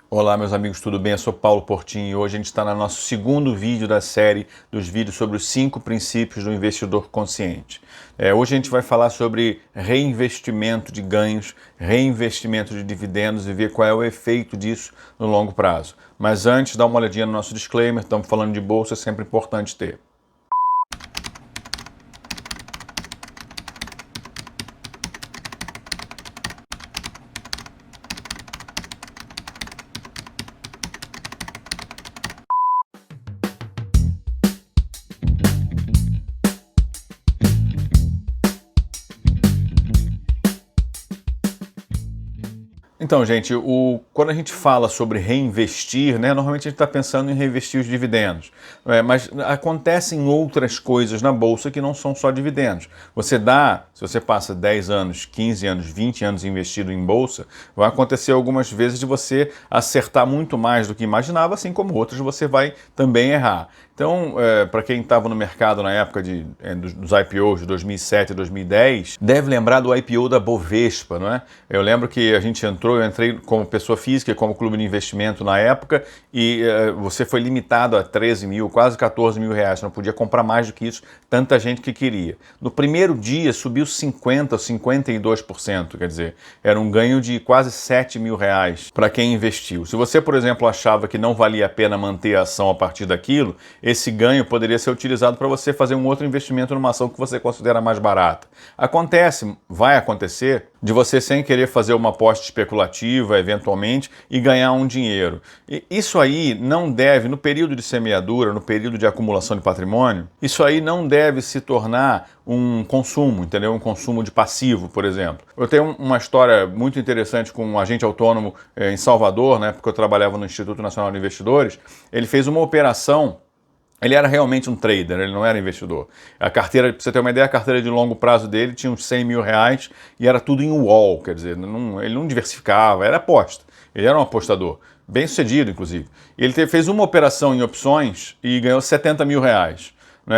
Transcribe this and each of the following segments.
Olá, meus amigos, tudo bem? Eu sou Paulo Portinho e hoje a gente está no nosso segundo vídeo da série dos vídeos sobre os 5 princípios do investidor consciente. Hoje a gente vai falar sobre reinvestimento de ganhos, reinvestimento de dividendos e ver qual é o efeito disso no longo prazo. Mas antes, dá uma olhadinha no nosso disclaimer, estamos falando de bolsa, é sempre importante ter. Então, gente, quando a gente fala sobre reinvestir, né, normalmente a gente está pensando em reinvestir os dividendos. Mas acontecem outras coisas na Bolsa que não são só dividendos. Se você passa 10 anos, 15 anos, 20 anos investido em Bolsa, vai acontecer algumas vezes de você acertar muito mais do que imaginava, assim como outras você vai também errar. Então, para quem estava no mercado na época dos IPOs de 2007 e 2010, deve lembrar do IPO da Bovespa, não é? Eu lembro que eu entrei como pessoa física, como clube de investimento na época, e você foi limitado a 13 mil, quase 14 mil reais, você não podia comprar mais do que isso, tanta gente que queria. No primeiro dia subiu 50% ou 52%, quer dizer, era um ganho de quase 7 mil reais para quem investiu. Se você, por exemplo, achava que não valia a pena manter a ação a partir daquilo, esse ganho poderia ser utilizado para você fazer um outro investimento numa ação que você considera mais barata. Vai acontecer de você sem querer fazer uma aposta especulativa, eventualmente, e ganhar um dinheiro. E isso aí não deve, no período de semeadura, no período de acumulação de patrimônio, isso aí não deve se tornar um consumo, entendeu? Um consumo de passivo, por exemplo. Eu tenho uma história muito interessante com um agente autônomo em Salvador, né, porque eu trabalhava no Instituto Nacional de Investidores. Ele fez uma operação. Ele era realmente um trader, ele não era investidor. A carteira, para você ter uma ideia, a carteira de longo prazo dele tinha uns 100 mil reais e era tudo em wall, quer dizer, ele não diversificava, era aposta. Ele era um apostador, bem sucedido, inclusive. Ele fez uma operação em opções e ganhou 70 mil reais.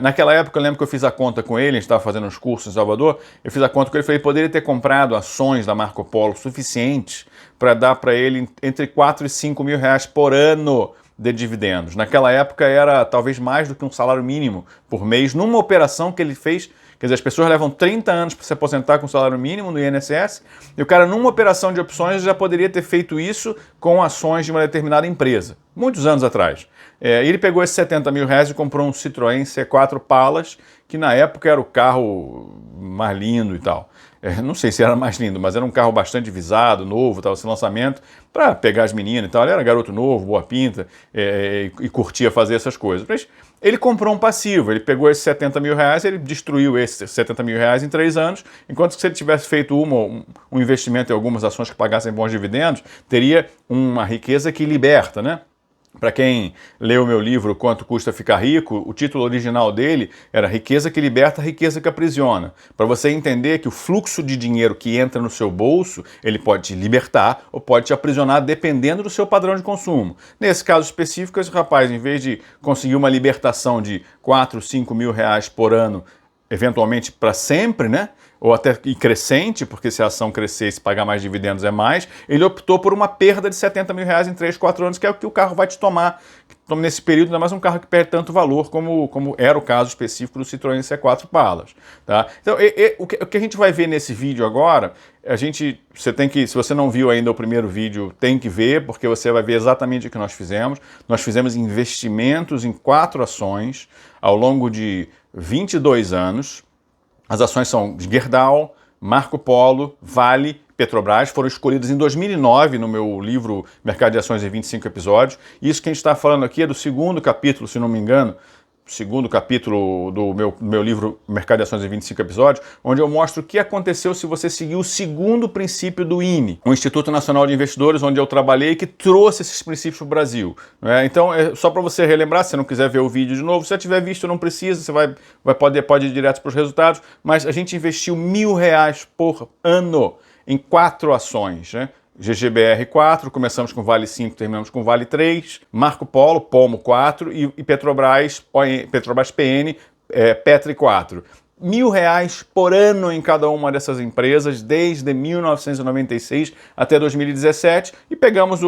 Naquela época eu lembro que eu fiz a conta com ele, a gente estava fazendo uns cursos em Salvador, eu fiz a conta com ele e falei, ele poderia ter comprado ações da Marco Polo suficientes para dar para ele entre 4 e 5 mil reais por ano de dividendos. Naquela época era talvez mais do que um salário mínimo por mês, numa operação que ele fez. Quer dizer, as pessoas levam 30 anos para se aposentar com salário mínimo no INSS, e o cara, numa operação de opções, já poderia ter feito isso com ações de uma determinada empresa, muitos anos atrás. Ele pegou esses 70 mil reais e comprou um Citroën C4 Palas, que na época era o carro mais lindo e tal. Não sei se era mais lindo, mas era um carro bastante visado, novo, tal, esse lançamento, para pegar as meninas e tal. Ele era garoto novo, boa pinta, e curtia fazer essas coisas. Mas ele comprou um passivo, ele pegou esses 70 mil reais, ele destruiu esses 70 mil reais em 3 anos, enquanto que se ele tivesse feito um investimento em algumas ações que pagassem bons dividendos, teria uma riqueza que liberta, né? Para quem leu o meu livro Quanto Custa Ficar Rico, o título original dele era Riqueza que Liberta, Riqueza que Aprisiona. Para você entender que o fluxo de dinheiro que entra no seu bolso, ele pode te libertar ou pode te aprisionar dependendo do seu padrão de consumo. Nesse caso específico, esse rapaz, em vez de conseguir uma libertação de 4, 5 mil reais por ano, eventualmente para sempre, né? Ou até crescente, porque se a ação crescer e se pagar mais dividendos é mais, ele optou por uma perda de 70 mil reais em 3, 4 anos, que é o que o carro vai te tomar nesse período, ainda mais um carro que perde tanto valor como era o caso específico do Citroën C4 Palas. Tá? Então, o que a gente vai ver nesse vídeo agora, se você não viu ainda o primeiro vídeo, tem que ver, porque você vai ver exatamente o que nós fizemos. Nós fizemos investimentos em 4 ações ao longo de 22 anos. As ações são Gerdau, Marco Polo, Vale, Petrobras, foram escolhidas em 2009 no meu livro Mercado de Ações em 25 episódios. Isso que a gente está falando aqui é do segundo capítulo, se não me engano, segundo capítulo do meu livro Mercado de Ações em 25 episódios, onde eu mostro o que aconteceu se você seguir o segundo princípio do INE, o Instituto Nacional de Investidores, onde eu trabalhei, que trouxe esses princípios para o Brasil. Então, só para você relembrar, se você não quiser ver o vídeo de novo, se já tiver visto, não precisa, você pode ir direto para os resultados, mas a gente investiu R$1.000 por ano em 4 ações, né? GGBR 4, começamos com Vale 5, terminamos com Vale 3, Marco Polo, Pomo 4 e Petrobras PN, Petri 4. R$ 1.000 por ano em cada uma dessas empresas, desde 1996 até 2017, e pegamos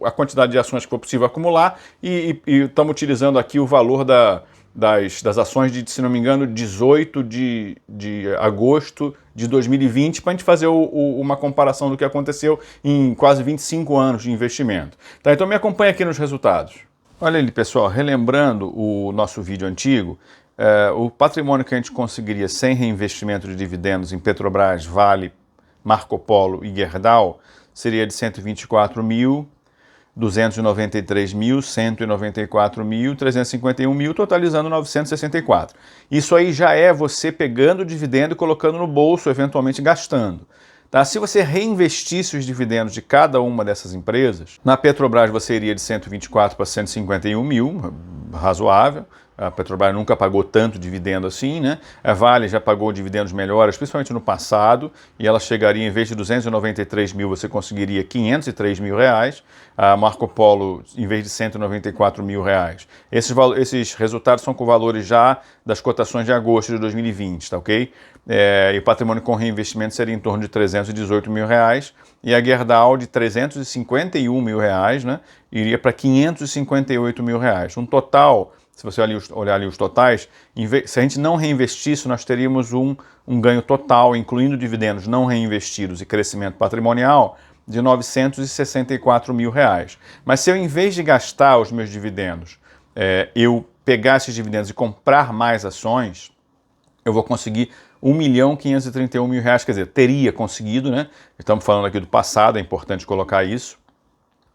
a quantidade de ações que for possível acumular e estamos utilizando aqui o valor das ações de, se não me engano, 18 de agosto de 2020, para a gente fazer uma comparação do que aconteceu em quase 25 anos de investimento. Tá, então me acompanha aqui nos resultados. Olha ali, pessoal, relembrando o nosso vídeo antigo, o patrimônio que a gente conseguiria sem reinvestimento de dividendos em Petrobras, Vale, Marco Polo e Gerdau seria de 124 mil, 293 mil, 194 mil, 351 mil, totalizando 964. Isso aí já é você pegando o dividendo e colocando no bolso, eventualmente gastando. Tá? Se você reinvestisse os dividendos de cada uma dessas empresas, na Petrobras você iria de 124 para 151 mil, razoável. A Petrobras nunca pagou tanto dividendo assim, né? A Vale já pagou dividendos melhores, principalmente no passado, e ela chegaria, em vez de 293 mil, você conseguiria 503 mil reais. A Marco Polo, em vez de 194 mil reais. Esses resultados são com valores já das cotações de agosto de 2020, tá ok? E o patrimônio com reinvestimento seria em torno de 318 mil reais, e a Gerdau de 351 mil reais, né? Iria para 558 mil reais. Um total, se você olhar ali os totais, se a gente não reinvestisse, nós teríamos um ganho total, incluindo dividendos não reinvestidos e crescimento patrimonial, de 964 mil reais. Mas se eu, em vez de gastar os meus dividendos, eu pegar esses dividendos e comprar mais ações, eu vou conseguir R$ 1.531.000 reais, quer dizer, teria conseguido, né? Estamos falando aqui do passado, é importante colocar isso,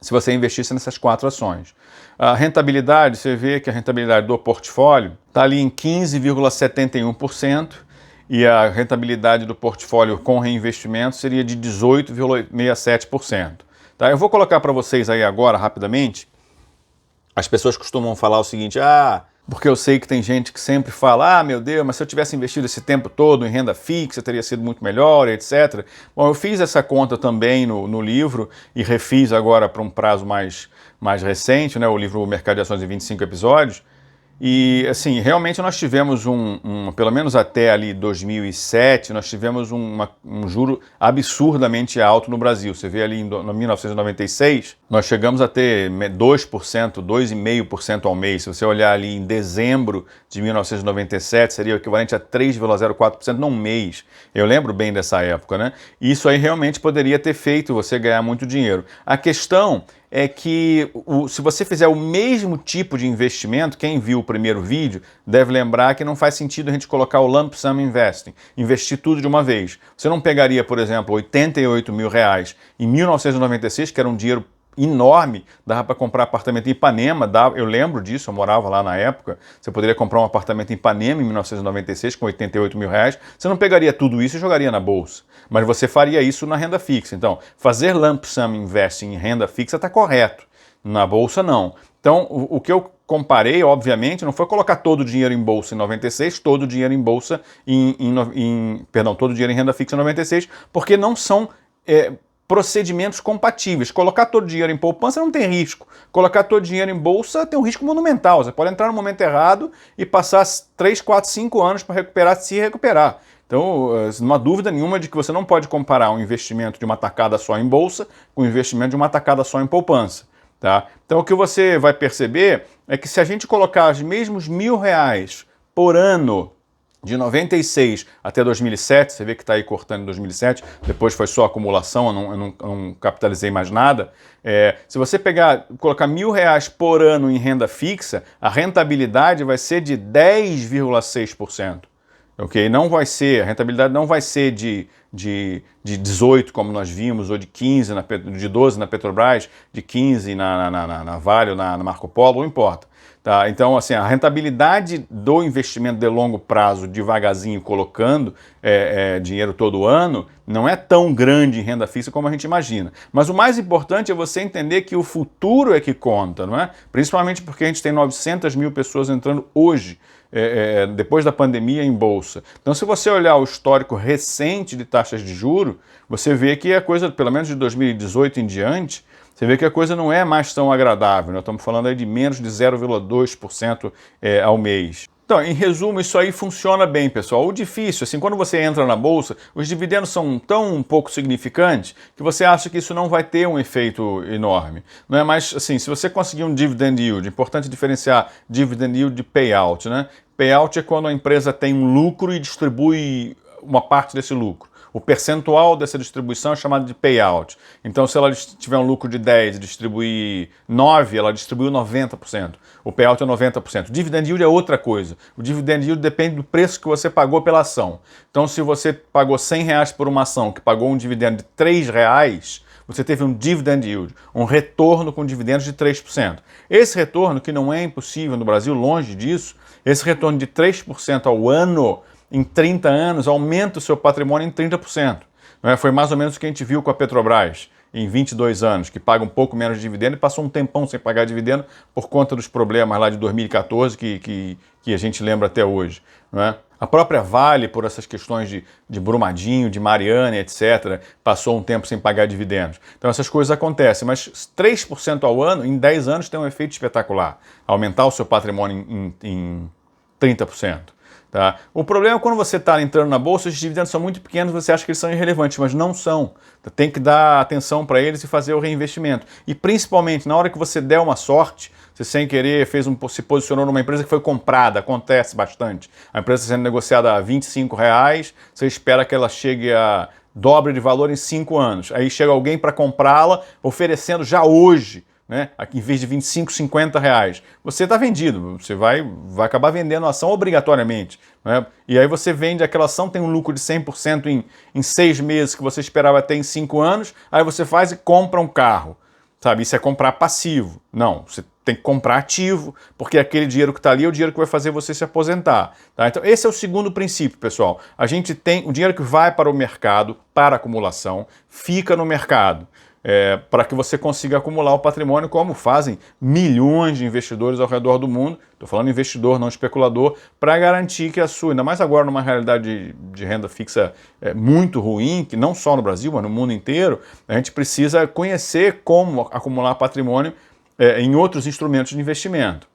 se você investisse nessas 4 ações. A rentabilidade, você vê que a rentabilidade do portfólio está ali em 15,71%, e a rentabilidade do portfólio com reinvestimento seria de 18,67%. Tá? Eu vou colocar para vocês aí agora, rapidamente. As pessoas costumam falar o seguinte, porque eu sei que tem gente que sempre fala, meu Deus, mas se eu tivesse investido esse tempo todo em renda fixa, teria sido muito melhor, etc. Bom, eu fiz essa conta também no livro e refiz agora para um prazo mais recente, né, o livro Mercado de Ações em 25 episódios. E, assim, realmente nós tivemos pelo menos até ali 2007, nós tivemos um juro absurdamente alto no Brasil. Você vê ali em 1996, nós chegamos a ter 2%, 2,5% ao mês. Se você olhar ali em dezembro de 1997, seria o equivalente a 3,04% num mês. Eu lembro bem dessa época, né? E isso aí realmente poderia ter feito você ganhar muito dinheiro. A questão é que se você fizer o mesmo tipo de investimento, quem viu o primeiro vídeo deve lembrar que não faz sentido a gente colocar o Lump Sum Investing, investir tudo de uma vez. Você não pegaria, por exemplo, 88 mil reais em 1996, que era um dinheiro enorme, dava para comprar apartamento em Ipanema, eu lembro disso, eu morava lá na época, você poderia comprar um apartamento em Ipanema em 1996 com 88 mil reais, você não pegaria tudo isso e jogaria na bolsa, mas você faria isso na renda fixa. Então, fazer lump sum investing em renda fixa está correto, na bolsa não. Então, o que eu comparei, obviamente, não foi colocar todo o dinheiro em bolsa em 96, todo o dinheiro em bolsa todo o dinheiro em renda fixa em 96, porque não são procedimentos compatíveis. Colocar todo o dinheiro em poupança não tem risco. Colocar todo o dinheiro em bolsa tem um risco monumental. Você pode entrar no momento errado e passar 3, 4, 5 anos para se recuperar. Então, não há dúvida nenhuma de que você não pode comparar um investimento de uma tacada só em bolsa com um investimento de uma tacada só em poupança. Tá? Então, o que você vai perceber é que se a gente colocar os mesmos R$ 1.000 por ano de 96 até 2007, você vê que está aí cortando em 2007, depois foi só acumulação, eu não capitalizei mais nada. Se você colocar R$ 1.000 por ano em renda fixa, a rentabilidade vai ser de 10,6%. Ok? A rentabilidade não vai ser de 18, como nós vimos, ou de 15, de 12 na Petrobras, de 15 na Vale ou na Marco Polo, não importa. Tá? Então, assim, a rentabilidade do investimento de longo prazo, devagarzinho, colocando dinheiro todo ano, não é tão grande em renda fixa como a gente imagina. Mas o mais importante é você entender que o futuro é que conta, não é? Principalmente porque a gente tem 900 mil pessoas entrando hoje, depois da pandemia, em bolsa. Então, se você olhar o histórico recente de taxas de juros, você vê que a coisa, pelo menos de 2018 em diante, você vê que a coisa não é mais tão agradável. Nós estamos falando aí de menos de 0,2% ao mês. Então, em resumo, isso aí funciona bem, pessoal. O difícil, assim, quando você entra na bolsa, os dividendos são tão pouco significantes que você acha que isso não vai ter um efeito enorme. Não é? Mas, assim, se você conseguir um dividend yield, é importante diferenciar dividend yield de payout, né? Payout é quando a empresa tem um lucro e distribui uma parte desse lucro. O percentual dessa distribuição é chamado de payout. Então, se ela tiver um lucro de 10 e distribuir 9, ela distribuiu 90%. O payout é 90%. O dividend yield é outra coisa. O dividend yield depende do preço que você pagou pela ação. Então, se você pagou R$100 por uma ação que pagou um dividendo de R$3, você teve um dividend yield, um retorno com dividendos de 3%. Esse retorno, que não é impossível no Brasil, longe disso, esse retorno de 3% ao ano, em 30 anos, aumenta o seu patrimônio em 30%. Não é? Foi mais ou menos o que a gente viu com a Petrobras em 22 anos, que paga um pouco menos de dividendo e passou um tempão sem pagar dividendo por conta dos problemas lá de 2014 que a gente lembra até hoje. Não é? A própria Vale, por essas questões de Brumadinho, de Mariana, etc., passou um tempo sem pagar dividendos. Então essas coisas acontecem, mas 3% ao ano, em 10 anos, tem um efeito espetacular. Aumentar o seu patrimônio em 30%. Tá? O problema é quando você está entrando na bolsa, os dividendos são muito pequenos, você acha que eles são irrelevantes, mas não são. Tem que dar atenção para eles e fazer o reinvestimento. E principalmente, na hora que você der uma sorte, você sem querer se posicionou numa empresa que foi comprada, acontece bastante. A empresa está sendo negociada a R$25, você espera que ela chegue a dobre de valor em 5 anos. Aí chega alguém para comprá-la, oferecendo já hoje, né? Aqui, em vez de 25, R$50. Você está vendido, você vai acabar vendendo a ação obrigatoriamente. Né? E aí você vende aquela ação, tem um lucro de 100% em 6 meses que você esperava ter em 5 anos, aí você faz e compra um carro. Sabe? Isso é comprar passivo. Não, você tem que comprar ativo, porque aquele dinheiro que está ali é o dinheiro que vai fazer você se aposentar. Tá? Então esse é o segundo princípio, pessoal. A gente tem o dinheiro que vai para o mercado, para acumulação, fica no mercado. Para que você consiga acumular o patrimônio, como fazem milhões de investidores ao redor do mundo, estou falando investidor, não especulador, para garantir que a sua, ainda mais agora numa realidade de renda fixa muito ruim, que não só no Brasil, mas no mundo inteiro, a gente precisa conhecer como acumular patrimônio em outros instrumentos de investimento.